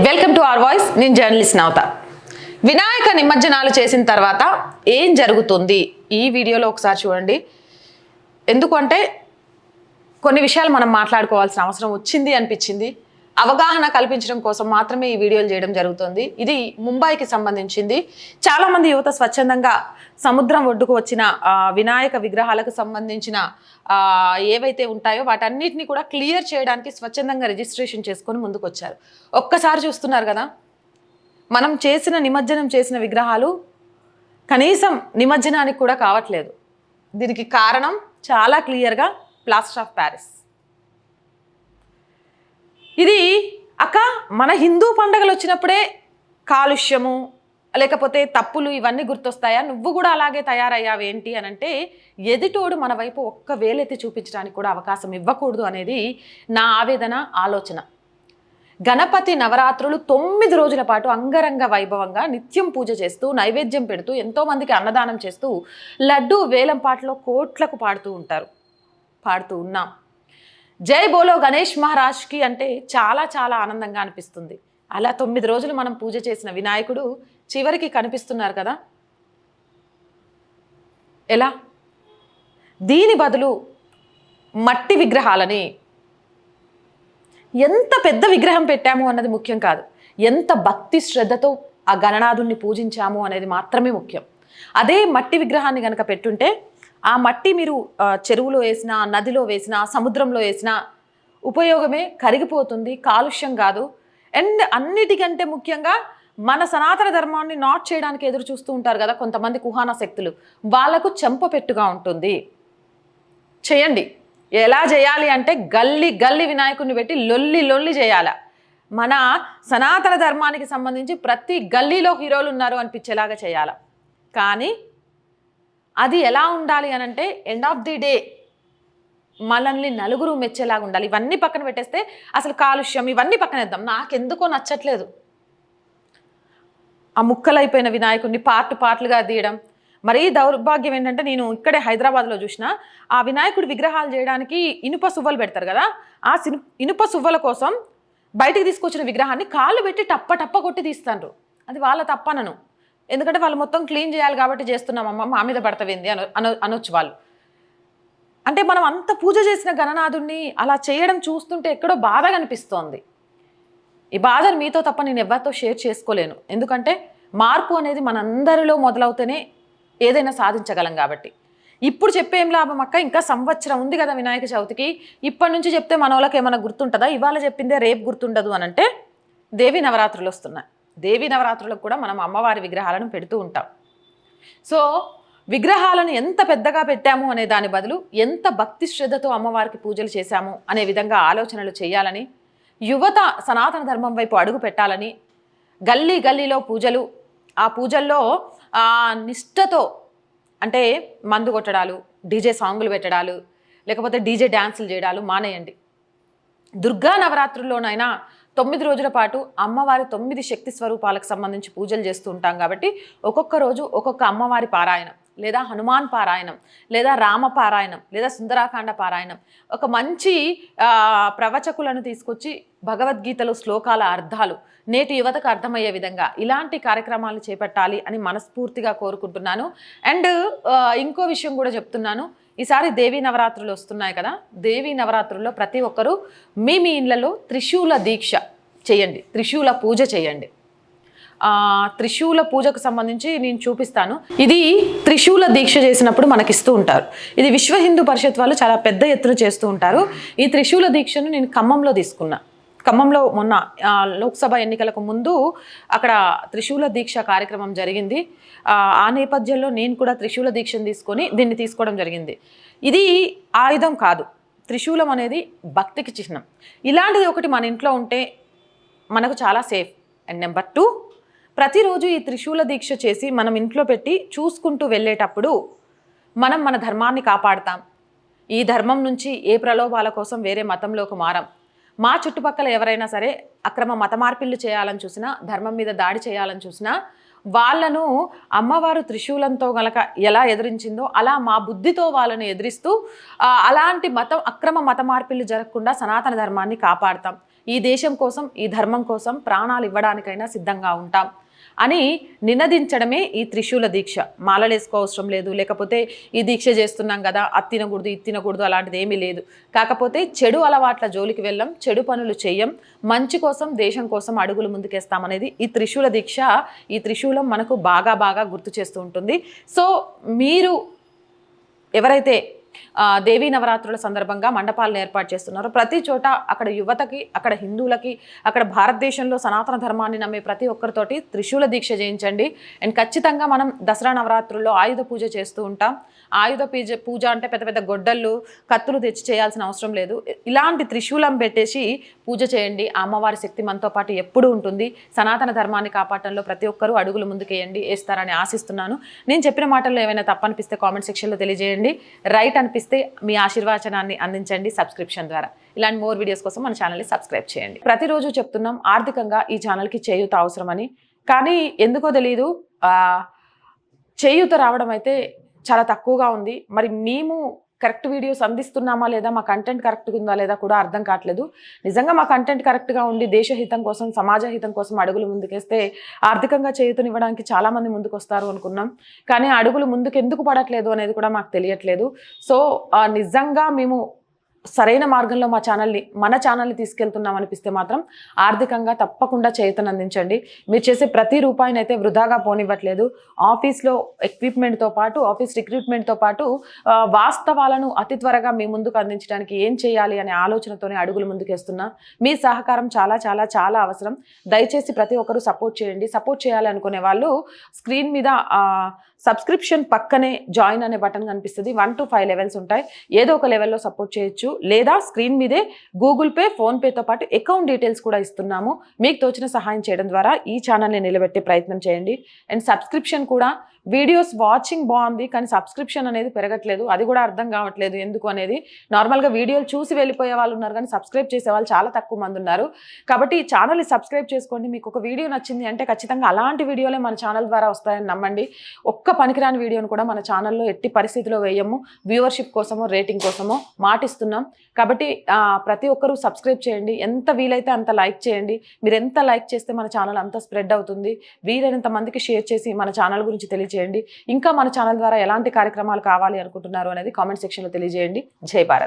Welcome to our voice. నేను journalist నవత. వినాయక నిమజ్జనాలు చేసిన తర్వాత ఏం జరుగుతుంది ఈ వీడియోలో ఒకసారి చూడండి. ఎందుకంటే కొన్ని విషయాలు మనం మాట్లాడుకోవాల్సిన అవసరం వచ్చింది అనిపించింది. అవగాహన కల్పించడం కోసం మాత్రమే ఈ వీడియోలు చేయడం జరుగుతుంది. ఇది ముంబైకి సంబంధించింది. చాలామంది యువత స్వచ్ఛందంగా సముద్రం ఒడ్డుకు వచ్చిన వినాయక విగ్రహాలకు సంబంధించిన ఏవైతే ఉంటాయో వాటన్నిటిని కూడా క్లియర్ చేయడానికి స్వచ్ఛందంగా రిజిస్ట్రేషన్ చేసుకొని ముందుకు వచ్చారు. ఒక్కసారి చూస్తున్నారు కదా, మనం నిమజ్జనం చేసిన విగ్రహాలు కనీసం నిమజ్జనానికి కూడా కావట్లేదు. దీనికి కారణం చాలా క్లియర్గా ప్లాస్టర్ ఆఫ్ ప్యారిస్. ఇది మన హిందూ పండుగలు వచ్చినప్పుడే కాలుష్యము లేకపోతే తప్పులు ఇవన్నీ గుర్తొస్తాయా? నువ్వు కూడా అలాగే తయారయ్యావేంటి అని అంటే ఎదుటోడు మన వైపు ఒక్క వేలెత్తి చూపించడానికి కూడా అవకాశం ఇవ్వకూడదు అనేది నా ఆవేదన, ఆలోచన. గణపతి నవరాత్రులు 9 రోజుల పాటు అంగరంగ వైభవంగా నిత్యం పూజ చేస్తూ నైవేద్యం పెడుతూ ఎంతోమందికి అన్నదానం చేస్తూ లడ్డూ వేలం పాటలో కోట్లకు పాడుతూ ఉన్నాం. జై బోలో గణేష్ మహారాజ్కి అంటే చాలా చాలా ఆనందంగా అనిపిస్తుంది. అలా 9 రోజులు మనం పూజ చేసిన వినాయకుడు చివరికి కనిపిస్తున్నారు కదా, ఎలా? దీని బదులు మట్టి విగ్రహాలని, ఎంత పెద్ద విగ్రహం పెట్టాము అన్నది ముఖ్యం కాదు, ఎంత భక్తి శ్రద్ధతో ఆ గణనాథుల్ని పూజించాము అనేది మాత్రమే ముఖ్యం. అదే మట్టి విగ్రహాన్ని కనుక పెట్టుంటే ఆ మట్టి మీరు చెరువులో వేసినా, నదిలో వేసినా, సముద్రంలో వేసినా ఉపయోగమే, కరిగిపోతుంది, కాలుష్యం కాదు. అండ్ అన్నిటికంటే ముఖ్యంగా మన సనాతన ధర్మాన్ని నాట్ చేయడానికి ఎదురు చూస్తూ ఉంటారు కదా కొంతమంది కుహాన శక్తులు, వాళ్లకు చెంపపెట్టుగా ఉంటుంది. చేయండి. ఎలా చేయాలి అంటే గల్లీ వినాయకుడిని పెట్టి లొల్లి చేయాల. మన సనాతన ధర్మానికి సంబంధించి ప్రతి గల్లీలో హీరోలు ఉన్నారు అనిపించేలాగా చేయాల. కానీ అది ఎలా ఉండాలి అనంటే ఎండ్ ఆఫ్ ది డే మనల్ని నలుగురు మెచ్చేలాగా ఉండాలి. ఇవన్నీ పక్కన పెట్టేస్తే అసలు కాలుష్యం ఇవన్నీ పక్కనేద్దాం. నాకెందుకో నచ్చట్లేదు ఆ ముక్కలైపోయిన వినాయకుడిని పార్ట్లుగా తీయడం. మరీ దౌర్భాగ్యం ఏంటంటే నేను ఇక్కడే హైదరాబాద్లో చూసిన ఆ వినాయకుడి విగ్రహాలు చేయడానికి ఇనుప సువ్వలు పెడతారు కదా, ఆ ఇనుప సువ్వల కోసం బయటికి తీసుకొచ్చిన విగ్రహాన్ని కాళ్ళు పెట్టి టప్ప కొట్టి తీస్తారు. అది వాళ్ళ తప్పనను, ఎందుకంటే వాళ్ళు మొత్తం క్లీన్ చేయాలి కాబట్టి చేస్తున్నామమ్మ, మా మీద పడతవింది అనొచ్చు వాళ్ళు. అంటే మనం అంత పూజ చేసిన గణనాథుడిని అలా చేయడం చూస్తుంటే ఎక్కడో బాధగా అనిపిస్తోంది. ఈ బాధను మీతో తప్ప నేను ఎవరితో షేర్ చేసుకోలేను. ఎందుకంటే మార్పు అనేది మనందరిలో మొదలవుతూనే ఏదైనా సాధించగలం కాబట్టి. ఇప్పుడు చెప్పేం లాభం అక్క, ఇంకా సంవత్సరం ఉంది కదా వినాయక చవితికి, ఇప్పటి నుంచి చెప్తే మన వాళ్ళకి ఏమైనా గుర్తుంటుందా? ఇవాళ చెప్పిందే రేపు గుర్తుండదు అని అంటే దేవీ నవరాత్రులు వస్తున్నాయి. దేవీ నవరాత్రులకు కూడా మనం అమ్మవారి విగ్రహాలను పెడుతూ ఉంటాం. సో విగ్రహాలను ఎంత పెద్దగా పెట్టాము అనే దాని బదులు ఎంత భక్తి శ్రద్ధతో అమ్మవారికి పూజలు చేశాము అనే విధంగా ఆలోచనలు చేయాలని, యువత సనాతన ధర్మం వైపు అడుగు పెట్టాలని, గల్లీలో పూజలు, ఆ పూజల్లో నిష్ఠతో, అంటే మందు కొట్టడాలు, డీజే సాంగులు పెట్టడాలు, లేకపోతే డీజే డ్యాన్సులు చేయడాలు మానేయండి. దుర్గా నవరాత్రుల్లోనైనా 9 రోజుల పాటు అమ్మవారి 9 శక్తి స్వరూపాలకు సంబంధించి పూజలు చేస్తూ ఉంటాం కాబట్టి ఒక్కొక్క రోజు ఒక్కొక్క అమ్మవారి పారాయణం, లేదా హనుమాన్ పారాయణం, లేదా రామ పారాయణం, లేదా సుందరాకాండ పారాయణం, ఒక మంచి ప్రవచకులను తీసుకొచ్చి భగవద్గీతలో శ్లోకాల అర్థాలు నేటి యువతకు అర్థమయ్యే విధంగా ఇలాంటి కార్యక్రమాలు చేపట్టాలి అని మనస్ఫూర్తిగా కోరుకుంటున్నాను. అండ్ ఇంకో విషయం కూడా చెప్తున్నాను. ఈసారి దేవీ నవరాత్రులు వస్తున్నాయి కదా, దేవీ నవరాత్రుల్లో ప్రతి ఒక్కరూ మీ ఇళ్లలో త్రిశూల దీక్ష చేయండి, త్రిశూల పూజ చేయండి. త్రిశూల పూజకు సంబంధించి నేను చూపిస్తాను. ఇది త్రిశూల దీక్ష చేసినప్పుడు మనకిస్తూ ఉంటారు. ఇది విశ్వ హిందూ పరిషత్ వాళ్ళు చాలా పెద్ద ఎత్తున చేస్తూ ఉంటారు. ఈ త్రిశూల దీక్షను నేను ఖమ్మంలో తీసుకున్నా. ఖమ్మంలో మొన్న లోక్సభ ఎన్నికలకు ముందు అక్కడ త్రిశూల దీక్ష కార్యక్రమం జరిగింది. ఆ నేపథ్యంలో నేను కూడా త్రిశూల దీక్షను తీసుకొని దీన్ని తీసుకోవడం జరిగింది. ఇది ఆయుధం కాదు, త్రిశూలం అనేది భక్తికి చిహ్నం. ఇలాంటిది ఒకటి మన ఇంట్లో ఉంటే మనకు చాలా సేఫ్. అండ్ నెంబర్ 2, ప్రతిరోజు ఈ త్రిశూల దీక్ష చేసి మనం ఇంట్లో పెట్టి చూసుకుంటూ వెళ్ళేటప్పుడు మనం మన ధర్మాన్ని కాపాడుతాం. ఈ ధర్మం నుంచి ఏ ప్రలోభాల కోసం వేరే మతంలోకి మారం. మా చుట్టుపక్కల ఎవరైనా సరే అక్రమ మత మార్పిళ్ళు చేయాలని చూసినా, ధర్మం మీద దాడి చేయాలని చూసినా వాళ్ళను అమ్మవారు త్రిశూలంతో గనక ఎలా ఎదిరించిందో అలా మా బుద్ధితో వాళ్ళని ఎదిరిస్తూ అలాంటి అక్రమ మత మార్పిళ్ళు జరగకుండా సనాతన ధర్మాన్ని కాపాడతాం, ఈ దేశం కోసం ఈ ధర్మం కోసం ప్రాణాలు ఇవ్వడానికైనా సిద్ధంగా ఉంటాం అని నినదించడమే ఈ త్రిశూల దీక్ష. మాలలు వేసుకోవసరం లేదు, లేకపోతే ఈ దీక్ష చేస్తున్నాం కదా అది తినకూడదు ఇది తినకూడదు అలాంటిది ఏమీ లేదు. కాకపోతే చెడు అలవాట్ల జోలికి వెళ్ళం, చెడు పనులు చెయ్యం, మంచి కోసం దేశం కోసం అడుగులు ముందుకేస్తామనేది ఈ త్రిశూల దీక్ష. ఈ త్రిశూలం మనకు బాగా బాగా గుర్తు చేస్తూ ఉంటుంది. సో మీరు ఎవరైతే దేవీ నవరాత్రుల సందర్భంగా మండపాలను ఏర్పాటు చేస్తున్నారు, ప్రతి చోట అక్కడ యువతకి, అక్కడ హిందువులకి, అక్కడ భారతదేశంలో సనాతన ధర్మాన్ని నమ్మే ప్రతి ఒక్కరితోటి త్రిశూల దీక్ష చేయించండి. అండ్ ఖచ్చితంగా మనం దసరా నవరాత్రుల్లో ఆయుధ పూజ చేస్తూ ఉంటాం. ఆయుధ పూజ అంటే పెద్ద పెద్ద గొడ్డళ్ళు కత్తులు తెచ్చి చేయాల్సిన అవసరం లేదు. ఇలాంటి త్రిశూలం పెట్టేసి పూజ చేయండి. ఆ అమ్మవారి శక్తి మనతో పాటు ఎప్పుడూ ఉంటుంది. సనాతన ధర్మాన్ని కాపాడటంలో ప్రతి ఒక్కరూ అడుగులు ముందుకేయండి, వేస్తారని ఆశిస్తున్నాను. నేను చెప్పిన మాటల్లో ఏమైనా తప్పనిపిస్తే కామెంట్ సెక్షన్లో తెలియజేయండి. రైట్ అనిపిస్తే మీ ఆశీర్వచనాన్ని అందించండి సబ్స్క్రిప్షన్ ద్వారా. ఇలాంటి మోర్ వీడియోస్ కోసం మన ఛానల్ని సబ్స్క్రైబ్ చేయండి. ప్రతిరోజు చెప్తున్నాం ఆర్థికంగా ఈ ఛానల్కి చేయూత అవసరమని, కానీ ఎందుకో తెలియదు చేయూత రావడం అయితే చాలా తక్కువగా ఉంది. మరి మేము కరెక్ట్ వీడియోస్ అందిస్తున్నామా లేదా, మా కంటెంట్ కరెక్ట్గా ఉందా లేదా కూడా అర్థం కావట్లేదు. నిజంగా మా కంటెంట్ కరెక్ట్గా ఉండి దేశహితం కోసం సమాజ హితం కోసం అడుగులు ముందుకేస్తే ఆర్థికంగా చేయూతనివ్వడానికి చాలామంది ముందుకు వస్తారు అనుకున్నాం. కానీ అడుగులు ముందుకు ఎందుకు పడట్లేదు అనేది కూడా మాకు తెలియట్లేదు. సో నిజంగా మేము సరైన మార్గంలో మన ఛానల్ని తీసుకెళ్తున్నాం అనిపిస్తే మాత్రం ఆర్థికంగా తప్పకుండా చేయూతను అందించండి. మీరు చేసే ప్రతి రూపాయిని అయితే వృధాగా పోనివ్వట్లేదు. ఆఫీస్లో ఎక్విప్మెంట్తో పాటు, ఆఫీస్ రిక్రూట్మెంట్తో పాటు వాస్తవాలను అతి త్వరగా మీ ముందుకు అందించడానికి ఏం చేయాలి అనే ఆలోచనతోనే అడుగులు ముందుకేస్తున్నా. మీ సహకారం చాలా చాలా చాలా అవసరం. దయచేసి ప్రతి ఒక్కరూ సపోర్ట్ చేయండి. సపోర్ట్ చేయాలి అనుకునే వాళ్ళు స్క్రీన్ మీద సబ్స్క్రిప్షన్ పక్కనే జాయిన్ అనే బటన్ కనిపిస్తుంది. 1 to 5 లెవెల్స్ ఉంటాయి. ఏదో ఒక లెవెల్లో సపోర్ట్ చేయొచ్చు, లేదా స్క్రీన్ మీదే గూగుల్ పే, ఫోన్పేతో పాటు అకౌంట్ డీటెయిల్స్ కూడా ఇస్తున్నాము. మీకు తోచిన సహాయం చేయడం ద్వారా ఈ ఛానల్ని నిలబెట్టే ప్రయత్నం చేయండి. అండ్ సబ్స్క్రిప్షన్ కూడా, వీడియోస్ వాచింగ్ బాగుంది కానీ సబ్స్క్రిప్షన్ అనేది పెరగట్లేదు. అది కూడా అర్థం కావట్లేదు ఎందుకు అనేది. నార్మల్గా వీడియోలు చూసి వెళ్ళిపోయే వాళ్ళు ఉన్నారు కానీ సబ్స్క్రైబ్ చేసే వాళ్ళు చాలా తక్కువ మంది ఉన్నారు. కాబట్టి ఈ ఛానల్ని సబ్స్క్రైబ్ చేసుకోండి. మీకు ఒక వీడియో నచ్చింది అంటే ఖచ్చితంగా అలాంటి వీడియోలే మన ఛానల్ ద్వారా వస్తాయని నమ్మండి. ఒక్క పనికిరాని వీడియోను కూడా మన ఛానల్లో ఎట్టి పరిస్థితిలో వేయము. వ్యూవర్షిప్ కోసమో రేటింగ్ కోసమో మాటిస్తున్నాం. కాబట్టి ప్రతి ఒక్కరూ సబ్స్క్రైబ్ చేయండి. ఎంత వీలైతే అంత లైక్ చేయండి. మీరు ఎంత లైక్ చేస్తే మన ఛానల్ అంత స్ప్రెడ్ అవుతుంది. వీలైనంత మందికి షేర్ చేసి మన ఛానల్ గురించి తెలియజేయండి. ఇంకా మన ఛానల్ ద్వారా ఎలాంటి కార్యక్రమాలు కావాలి అనుకుంటున్నారు అనేది కామెంట్ సెక్షన్లో తెలియజేయండి. జై భారత్.